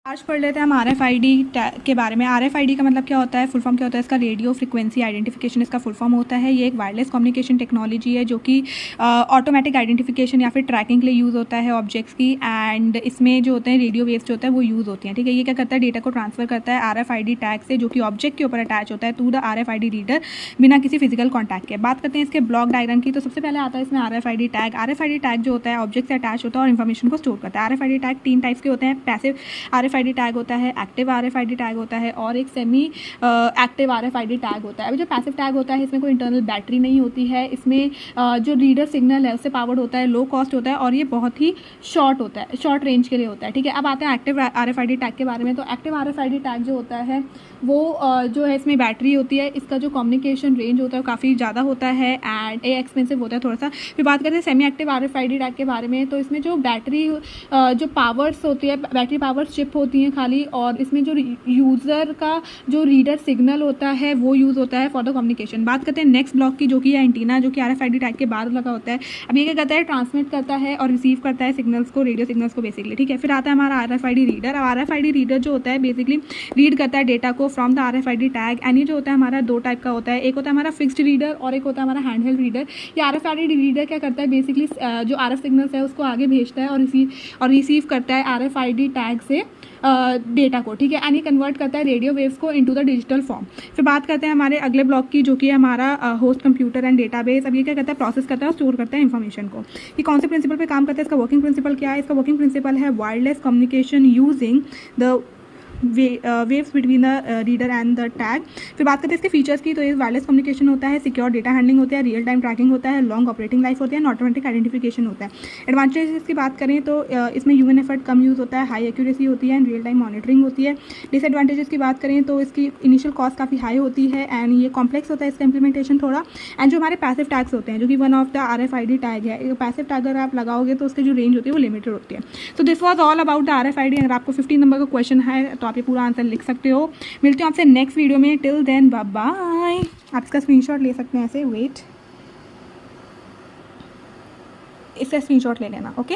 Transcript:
आज पढ़ लेते हैं हम RFID के बारे में। RFID का मतलब क्या होता है, फुल फॉर्म क्या होता है इसका? रेडियो फ्रीक्वेंसी आइडेंटिफिकेशन इसका फुल फॉर्म होता है। ये एक वायरलेस कम्युनिकेशन टेक्नोलॉजी है जो कि ऑटोमेटिक आइडेंटिफिकेशन या फिर ट्रैकिंग के लिए यूज़ होता है ऑब्जेक्ट्स की। एंड इसमें जो होते हैं रेडियो वेव्स जो होता है वो यूज़ होती हैं, ठीक है। ये क्या करता है, डेटा को ट्रांसफर करता है RFID टैग से जो कि ऑब्जेक्ट के ऊपर अटैच होता है टू द RFID रीडर बिना किसी फिजिकल कॉन्टैक्ट के। बात करते हैं इसके ब्लॉक डायग्राम की। तो सबसे पहले आता है इसमें RFID टैग। RFID टैग जो होता है ऑब्जेक्ट से अटैच होता है और इन्फॉर्मेशन को स्टोर करता है। RFID टैग 3 टाइप्स के होते हैं। पैसिव RFID टैग होता है, एक्टिव RFID टैग होता है और एक सेमी एक्टिव RFID टैग होता है। अभी जो पैसिव टैग होता है इसमें कोई इंटरनल बैटरी नहीं होती है। इसमें जो रीडर सिग्नल है उससे पावर्ड होता है, लो कॉस्ट होता है और ये बहुत ही शॉर्ट होता है, शॉर्ट रेंज के लिए होता है, ठीक है। अब आते हैं एक्टिव RFID टैग के बारे में। तो एक्टिव RFID टैग जो होता है वो जो है इसमें बैटरी होती है, इसका जो कम्युनिकेशन रेंज होता है वो काफ़ी ज़्यादा होता है एंड ये एक्सपेंसिव होता है थोड़ा सा। फिर बात करते हैं सेमी एक्टिव RFID टैग के बारे में। तो इसमें जो बैटरी जो पावर्स होती है, बैटरी पावर्स चिप होती हैं खाली, और इसमें जो यूज़र का जो रीडर सिग्नल होता है वो यूज़ होता है फॉर द कम्युनिकेशन। बात करते हैं नेक्स्ट ब्लॉक की जो कि है एंटीना, जो कि RFID टैग के बाहर लगा होता है। अब ये क्या करता है, ट्रांसमिट करता है और रिसीव करता है सिग्नल्स को, रेडियो सिग्नल्स को बेसिकली, ठीक है। फिर आता है हमारा RFID रीडर। अब RFID रीडर जो होता है बेसिकली रीड करता है डेटा को from the RFID tag. And ये जो होता है हमारा 2 टाइप का होता है, एक होता है हमारा फिक्स्ड रीडर और एक होता है हमारा हैंडहेल्ड रीडर। ये RFID रीडर क्या करता है, बेसिकली जो RF सिग्नल्स है उसको आगे भेजता है और रिसीव करता है RFID टैग से डेटा को, ठीक है। एंड ये कन्वर्ट करता है रेडियो वेव्स को इनटू द डिजिटल फॉर्म। फिर बात करते हैं हमारे अगले ब्लॉक की जो कि है हमारा होस्ट कंप्यूटर एंड डेटाबेस। अब ये क्या करता है, प्रोसेस करता है और स्टोर करता है इन्फॉर्मेशन को। ये कौन से प्रिंसिपल पे काम करता है, इसका वर्किंग प्रिंसिपल क्या है? इसका वर्किंग प्रिंसिपल है wireless communication using the waves between the reader and the tag. फिर बात करते हैं इसके फीचर्स की। तो ये वायरलेस कम्युनिकेशन होता है, सिक्योर डेटा हैंडलिंग होता है, रियल टाइम ट्रैकिंग होता है, लॉन्ग ऑपरेटिंग लाइफ होती है, ऑटोमेटिक आइडेंटिफिकेशन होता है। एडवांटेजेस की बात करें तो इसमें ह्यूमन एफर्ट कम यूज़ होता है, हाई एक्यूरेसी होती है एंड रियल टाइम मॉनिटरिंग होती है। डिसएडवांटेजेस की बात करें तो इसकी इनिशियल कॉस्ट काफ़ी हाई होती है एंड ये कॉम्प्लेक्स होता है इसका इंप्लीमेंटेशन थोड़ा। एंड जो हमारे पैसिव टैग्स होते हैं जो कि one of the RFID tag है, पैसिव टैग अगर आप लगाओगे तो उसकी जो रेंज होती है वो लिमिटेड होती है। तो this was all about the RFID। अगर आपको 15 नंबर का क्वेश्चन है तो आप ये पूरा आंसर लिख सकते हो। मिलते हैं आपसे नेक्स्ट वीडियो में। Till then bye bye. आप इसका स्क्रीनशॉट ले सकते हैं ऐसे, वेट, इसका स्क्रीनशॉट ले लेना, ओके।